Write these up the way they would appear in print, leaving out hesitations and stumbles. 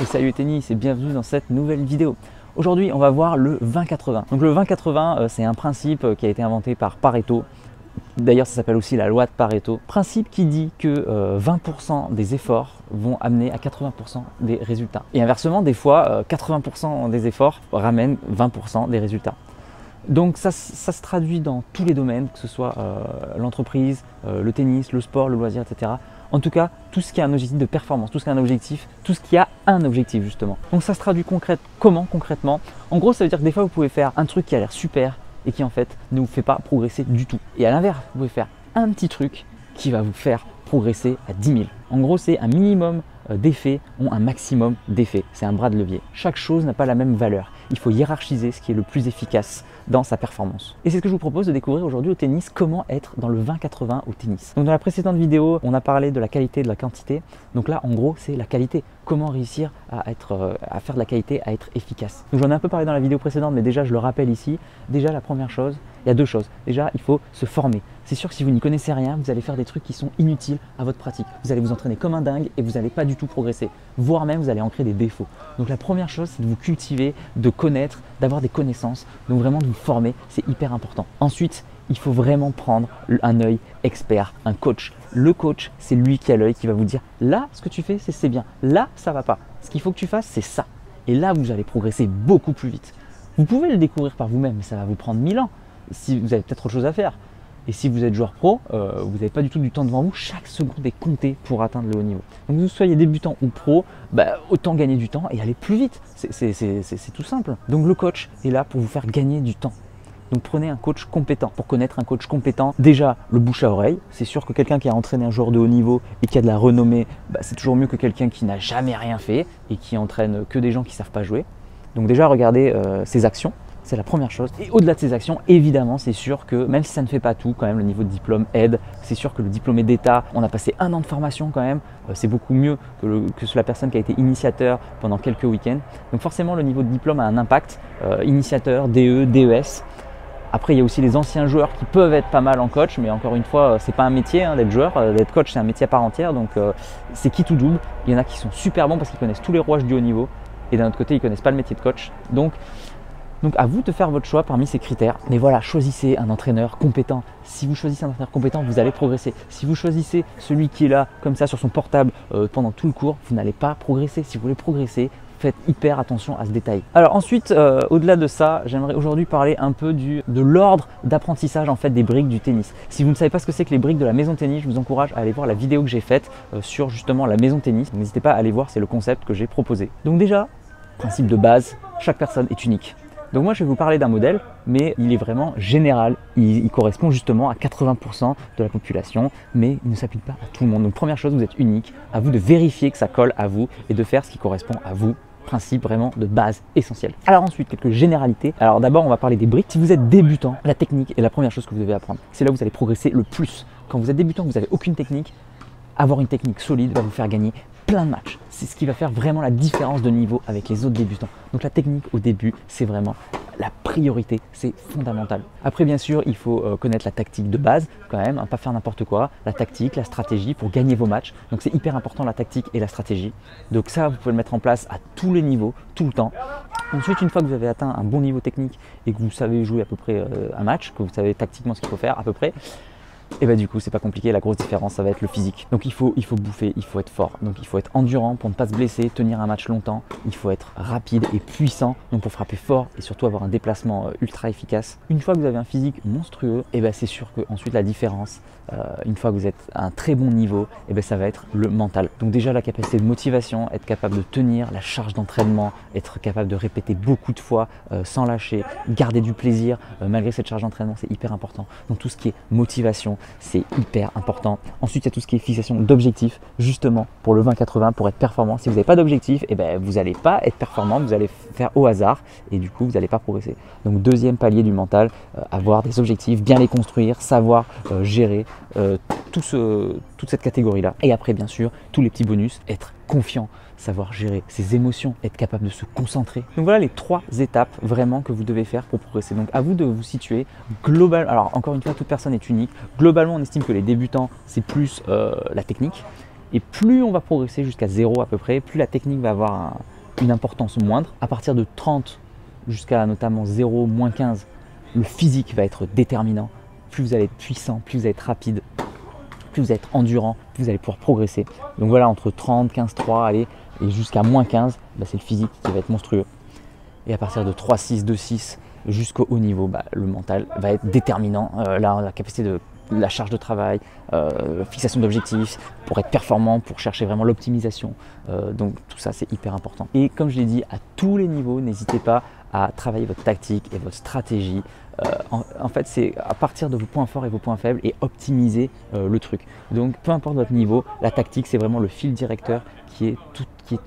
Et salut tennis et bienvenue dans cette nouvelle vidéo. Aujourd'hui on va voir le 20-80. Donc le 20-80 c'est un principe qui a été inventé par Pareto. D'ailleurs ça s'appelle aussi la loi de Pareto. Principe qui dit que 20% des efforts vont amener à 80% des résultats. Et inversement des fois 80% des efforts ramènent 20% des résultats. Donc ça se traduit dans tous les domaines, que ce soit l'entreprise, le tennis, le sport, le loisir, etc. En tout cas, tout ce qui a un objectif de performance, tout ce qui a un objectif, tout ce qui a un objectif justement. Donc ça se traduit comment concrètement? En gros, ça veut dire que des fois, vous pouvez faire un truc qui a l'air super et qui en fait ne vous fait pas progresser du tout. Et à l'inverse, vous pouvez faire un petit truc qui va vous faire progresser à 10 000. En gros, c'est un minimum d'effets ont un maximum d'effets. C'est un bras de levier. Chaque chose n'a pas la même valeur. Il faut hiérarchiser ce qui est le plus efficace dans sa performance. Et c'est ce que je vous propose de découvrir aujourd'hui au tennis, comment être dans le 20-80 au tennis. Donc dans la précédente vidéo, on a parlé de la qualité et de la quantité. Donc là, en gros, c'est la qualité. Comment réussir à faire de la qualité, à être efficace. Donc j'en ai un peu parlé dans la vidéo précédente, mais déjà, je le rappelle ici. Déjà, la première chose, il y a deux choses. Déjà, il faut se former. C'est sûr que si vous n'y connaissez rien, vous allez faire des trucs qui sont inutiles à votre pratique. Vous allez vous entraîner comme un dingue et vous n'allez pas du tout progresser. Voire même, vous allez en créer des défauts. Donc la première chose, c'est de vous cultiver, de connaître, d'avoir des connaissances. Donc vraiment de vous former, c'est hyper important. Ensuite, il faut vraiment prendre un œil expert, un coach. Le coach, c'est lui qui a l'œil qui va vous dire là, ce que tu fais, c'est bien. Là, ça va pas. Ce qu'il faut que tu fasses, c'est ça. Et là, vous allez progresser beaucoup plus vite. Vous pouvez le découvrir par vous-même, mais ça va vous prendre 1000 ans. Si vous avez peut-être autre chose à faire. Et si vous êtes joueur pro, vous n'avez pas du tout du temps devant vous. Chaque seconde est comptée pour atteindre le haut niveau. Donc que vous soyez débutant ou pro, autant gagner du temps et aller plus vite. C'est tout simple. Donc le coach est là pour vous faire gagner du temps. Donc prenez un coach compétent. Pour connaître un coach compétent, déjà le bouche à oreille. C'est sûr que quelqu'un qui a entraîné un joueur de haut niveau et qui a de la renommée, c'est toujours mieux que quelqu'un qui n'a jamais rien fait et qui entraîne que des gens qui ne savent pas jouer. Donc déjà regardez ses actions. C'est la première chose. Et au-delà de ces actions, évidemment, c'est sûr que même si ça ne fait pas tout, quand même, le niveau de diplôme aide. C'est sûr que le diplômé d'État, on a passé 1 an de formation quand même. C'est beaucoup mieux que la personne qui a été initiateur pendant quelques week-ends. Donc forcément, le niveau de diplôme a un impact. Initiateur, DE, DES. Après, il y a aussi les anciens joueurs qui peuvent être pas mal en coach, mais encore une fois, c'est pas un métier d'être joueur. D'être coach, c'est un métier à part entière. Donc c'est qui tout double. Il y en a qui sont super bons parce qu'ils connaissent tous les rouages du haut niveau. Et d'un autre côté, ils ne connaissent pas le métier de coach. Donc à vous de faire votre choix parmi ces critères. Mais voilà, choisissez un entraîneur compétent. Si vous choisissez un entraîneur compétent, vous allez progresser. Si vous choisissez celui qui est là comme ça sur son portable pendant tout le cours, vous n'allez pas progresser. Si vous voulez progresser, faites hyper attention à ce détail. Alors ensuite, au-delà de ça, j'aimerais aujourd'hui parler un peu de l'ordre d'apprentissage en fait des briques du tennis. Si vous ne savez pas ce que c'est que les briques de la maison tennis, je vous encourage à aller voir la vidéo que j'ai faite sur justement la maison tennis. N'hésitez pas à aller voir, c'est le concept que j'ai proposé. Donc déjà, principe de base, chaque personne est unique. Donc moi je vais vous parler d'un modèle, mais il est vraiment général, il correspond justement à 80% de la population, mais il ne s'applique pas à tout le monde. Donc première chose, vous êtes unique, à vous de vérifier que ça colle à vous et de faire ce qui correspond à vous. Principe vraiment de base essentiel. Alors ensuite, quelques généralités. Alors d'abord, on va parler des briques. Si vous êtes débutant, la technique est la première chose que vous devez apprendre. C'est là où vous allez progresser le plus. Quand vous êtes débutant, vous n'avez aucune technique, avoir une technique solide va vous faire gagner plein de matchs. C'est ce qui va faire vraiment la différence de niveau avec les autres débutants. Donc la technique au début, c'est vraiment la priorité, c'est fondamental. Après bien sûr, il faut connaître la tactique de base quand même, pas faire n'importe quoi, la tactique, la stratégie pour gagner vos matchs. Donc c'est hyper important la tactique et la stratégie. Donc ça, vous pouvez le mettre en place à tous les niveaux, tout le temps. Ensuite, une fois que vous avez atteint un bon niveau technique et que vous savez jouer à peu près un match, que vous savez tactiquement ce qu'il faut faire à peu près, et du coup c'est pas compliqué, la grosse différence ça va être le physique. Donc il faut bouffer, il faut être fort, donc il faut être endurant pour ne pas se blesser, tenir un match longtemps, il faut être rapide et puissant, donc pour frapper fort et surtout avoir un déplacement ultra efficace. Une fois que vous avez un physique monstrueux, c'est sûr que ensuite la différence, une fois que vous êtes à un très bon niveau, ça va être le mental. Donc déjà la capacité de motivation, être capable de tenir la charge d'entraînement, être capable de répéter beaucoup de fois sans lâcher, garder du plaisir malgré cette charge d'entraînement, c'est hyper important. Donc tout ce qui est motivation, c'est hyper important. Ensuite, il y a tout ce qui est fixation d'objectifs, justement pour le 20-80, pour être performant. Si vous n'avez pas d'objectif, vous n'allez pas être performant, vous allez faire au hasard et du coup, vous n'allez pas progresser. Donc, deuxième palier du mental, avoir des objectifs, bien les construire, savoir gérer toute cette catégorie-là. Et après, bien sûr, tous les petits bonus, être confiant, savoir gérer ses émotions, être capable de se concentrer. Donc voilà les 3 étapes vraiment que vous devez faire pour progresser. Donc à vous de vous situer global. Alors encore une fois, toute personne est unique. Globalement, on estime que les débutants, c'est plus la technique. Et plus on va progresser jusqu'à 0 à peu près, plus la technique va avoir une importance moindre. À partir de 30 jusqu'à notamment 0, moins 15, le physique va être déterminant. Plus vous allez être puissant, plus vous allez être rapide, plus vous allez être endurant, plus vous allez pouvoir progresser. Donc voilà, entre 30, 15, 3, allez, et jusqu'à moins 15, c'est le physique qui va être monstrueux. Et à partir de 3, 6, 2, 6, jusqu'au haut niveau, le mental va être déterminant. Là, la capacité de la charge de travail, fixation d'objectifs, pour être performant, pour chercher vraiment l'optimisation. Donc tout ça, c'est hyper important. Et comme je l'ai dit, à tous les niveaux, n'hésitez pas à travailler votre tactique et votre stratégie. En fait, c'est à partir de vos points forts et vos points faibles et optimiser le truc. Donc, peu importe votre niveau, la tactique, c'est vraiment le fil directeur qui est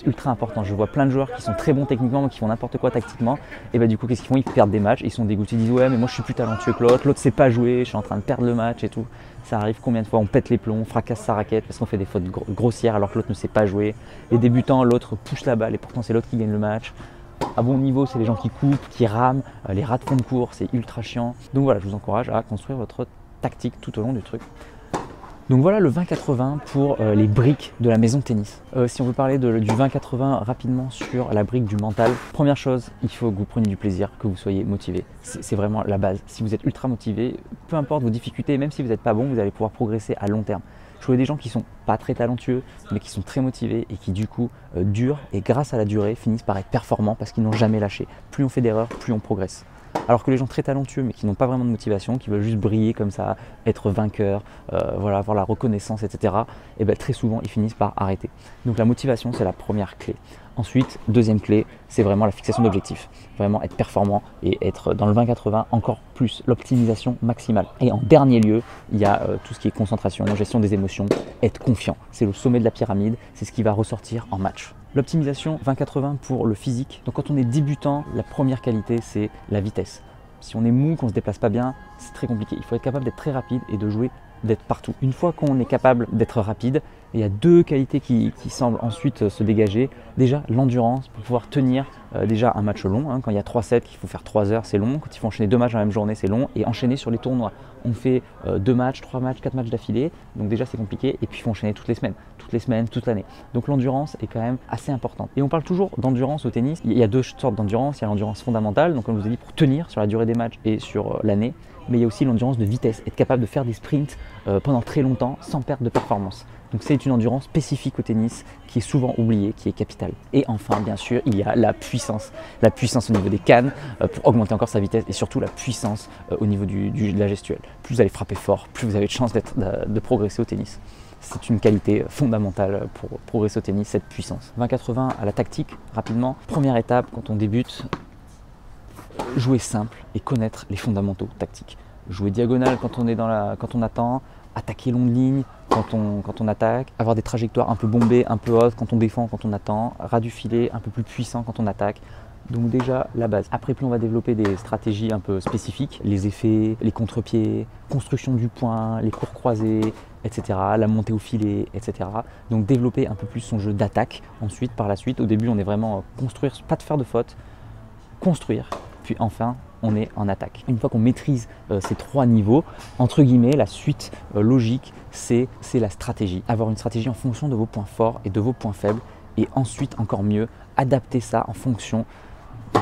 ultra important. Je vois plein de joueurs qui sont très bons techniquement, mais qui font n'importe quoi tactiquement. Et du coup, qu'est-ce qu'ils font? Ils perdent des matchs, ils sont dégoûtés, ils disent ouais, mais moi je suis plus talentueux que l'autre sait pas jouer, je suis en train de perdre le match et tout. Ça arrive combien de fois? On pète les plombs, on fracasse sa raquette parce qu'on fait des fautes grossières alors que l'autre ne sait pas jouer. Les débutants, l'autre pousse la balle et pourtant c'est l'autre qui gagne le match. À bon niveau, c'est les gens qui coupent, qui rament, les rats de fond de cours, c'est ultra chiant. Donc voilà, je vous encourage à construire votre tactique tout au long du truc. Donc voilà le 20-80 pour les briques de la maison de tennis. Si on veut parler du 20-80 rapidement sur la brique du mental, première chose, il faut que vous preniez du plaisir, que vous soyez motivé. C'est vraiment la base. Si vous êtes ultra motivé, peu importe vos difficultés, même si vous n'êtes pas bon, vous allez pouvoir progresser à long terme. Je vois des gens qui sont pas très talentueux, mais qui sont très motivés et qui du coup durent et grâce à la durée finissent par être performants parce qu'ils n'ont jamais lâché. Plus on fait d'erreurs, plus on progresse. Alors que les gens très talentueux mais qui n'ont pas vraiment de motivation, qui veulent juste briller comme ça, être vainqueurs, voilà, avoir la reconnaissance, etc. Et très souvent ils finissent par arrêter. Donc la motivation c'est la première clé. Ensuite, deuxième clé, c'est vraiment la fixation d'objectifs. Vraiment être performant et être dans le 20-80 encore plus, l'optimisation maximale. Et en dernier lieu, il y a tout ce qui est concentration, gestion des émotions, être confiant. C'est le sommet de la pyramide, c'est ce qui va ressortir en match. L'optimisation 20-80 pour le physique. Donc quand on est débutant, la première qualité, c'est la vitesse. Si on est mou, qu'on ne se déplace pas bien, c'est très compliqué. Il faut être capable d'être très rapide et de jouer, d'être partout. Une fois qu'on est capable d'être rapide, il y a deux qualités qui semblent ensuite se dégager. Déjà, l'endurance pour pouvoir tenir déjà un match long. Quand il y a 3 sets, qu'il faut faire 3 heures, c'est long. Quand il faut enchaîner 2 matchs dans la même journée, c'est long. Et enchaîner sur les tournois. On fait 2 matchs, 3 matchs, 4 matchs d'affilée. Donc déjà, c'est compliqué. Et puis, il faut enchaîner toutes les semaines, toute l'année. Donc l'endurance est quand même assez importante. Et on parle toujours d'endurance au tennis. Il y a deux sortes d'endurance. Il y a l'endurance fondamentale, donc comme je vous ai dit, pour tenir sur la durée des matchs et sur l'année. Mais il y a aussi l'endurance de vitesse, être capable de faire des sprints pendant très longtemps sans perte de performance. Donc c'est une endurance spécifique au tennis qui est souvent oubliée, qui est capitale. Et enfin, bien sûr, il y a la puissance au niveau des cannes pour augmenter encore sa vitesse et surtout la puissance au niveau de la gestuelle. Plus vous allez frapper fort, plus vous avez de chances de progresser au tennis. C'est une qualité fondamentale pour progresser au tennis, cette puissance. 20-80 à la tactique, rapidement. Première étape quand on débute, jouer simple et connaître les fondamentaux tactiques. Jouer diagonale quand on attend, attaquer longue ligne quand on attaque, avoir des trajectoires un peu bombées, un peu hautes quand on défend, quand on attend, ras du filet un peu plus puissant quand on attaque. Donc déjà la base. Après, plus on va développer des stratégies un peu spécifiques, les effets, les contre-pieds, construction du point, les cours croisés, etc., la montée au filet, etc. Donc développer un peu plus son jeu d'attaque. Ensuite, par la suite, au début, on est vraiment construire, pas de faire de faute, construire. Puis enfin, on est en attaque. Une fois qu'on maîtrise ces 3 niveaux, entre guillemets, la suite logique, c'est la stratégie. Avoir une stratégie en fonction de vos points forts et de vos points faibles. Et ensuite, encore mieux, adapter ça en fonction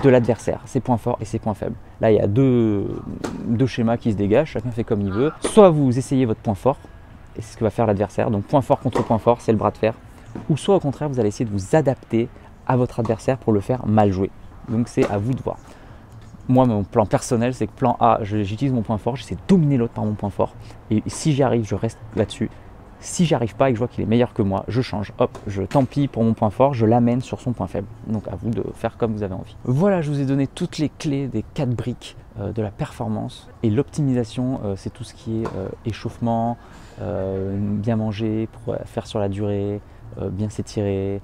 de l'adversaire, ses points forts et ses points faibles. Là, il y a deux schémas qui se dégagent, chacun fait comme il veut. Soit vous essayez votre point fort, et c'est ce que va faire l'adversaire. Donc point fort contre point fort, c'est le bras de fer. Ou soit au contraire, vous allez essayer de vous adapter à votre adversaire pour le faire mal jouer. Donc c'est à vous de voir. Moi, mon plan personnel, c'est que plan A, j'utilise mon point fort, j'essaie de dominer l'autre par mon point fort. Et si j'y arrive, je reste là-dessus. Si j'y arrive pas et que je vois qu'il est meilleur que moi, je change. Hop, tant pis pour mon point fort, je l'amène sur son point faible. Donc à vous de faire comme vous avez envie. Voilà, je vous ai donné toutes les clés des 4 briques de la performance. Et l'optimisation, c'est tout ce qui est échauffement, bien manger pour faire sur la durée, bien s'étirer,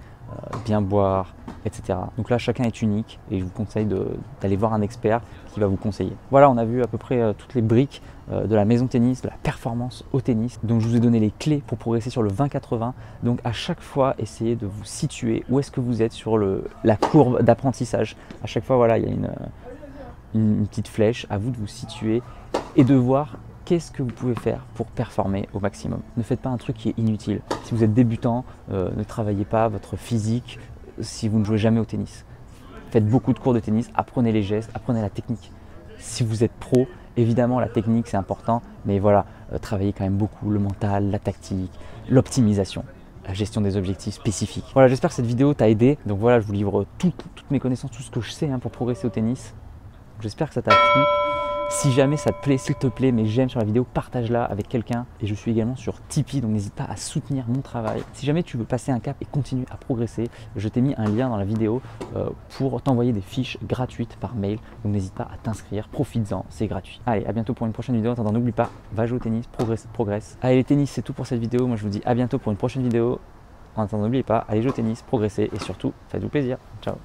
bien boire, etc. Donc là, chacun est unique et je vous conseille d'aller voir un expert qui va vous conseiller. Voilà, on a vu à peu près toutes les briques de la maison tennis, de la performance au tennis. Donc je vous ai donné les clés pour progresser sur le 20-80. Donc à chaque fois, essayez de vous situer où est-ce que vous êtes sur la courbe d'apprentissage. À chaque fois, voilà, il y a une petite flèche, à vous de vous situer et de voir qu'est-ce que vous pouvez faire pour performer au maximum. Ne faites pas un truc qui est inutile. Si vous êtes débutant, ne travaillez pas votre physique si vous ne jouez jamais au tennis. Faites beaucoup de cours de tennis, apprenez les gestes, apprenez la technique. Si vous êtes pro, évidemment la technique c'est important, mais voilà, travaillez quand même beaucoup le mental, la tactique, l'optimisation, la gestion des objectifs spécifiques. Voilà, j'espère que cette vidéo t'a aidé. Donc voilà, je vous livre toutes mes connaissances, tout ce que je sais pour progresser au tennis. J'espère que ça t'a plu. Si jamais ça te plaît, s'il te plaît, mets j'aime sur la vidéo, partage-la avec quelqu'un. Et je suis également sur Tipeee, donc n'hésite pas à soutenir mon travail. Si jamais tu veux passer un cap et continuer à progresser, je t'ai mis un lien dans la vidéo pour t'envoyer des fiches gratuites par mail. Donc n'hésite pas à t'inscrire, profites-en, c'est gratuit. Allez, à bientôt pour une prochaine vidéo. En attendant, n'oublie pas, va jouer au tennis, progresse. Allez, les tennis, c'est tout pour cette vidéo. Moi, je vous dis à bientôt pour une prochaine vidéo. En attendant, n'oubliez pas, allez jouer au tennis, progressez et surtout, faites-vous plaisir. Ciao.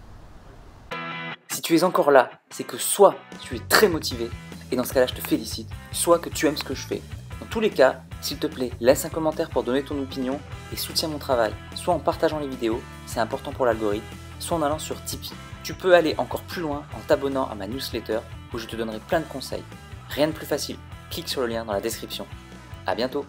Si tu es encore là, c'est que soit tu es très motivé, et dans ce cas-là je te félicite, soit que tu aimes ce que je fais. Dans tous les cas, s'il te plaît, laisse un commentaire pour donner ton opinion et soutiens mon travail, soit en partageant les vidéos, c'est important pour l'algorithme, soit en allant sur Tipeee. Tu peux aller encore plus loin en t'abonnant à ma newsletter où je te donnerai plein de conseils. Rien de plus facile, clique sur le lien dans la description. A bientôt.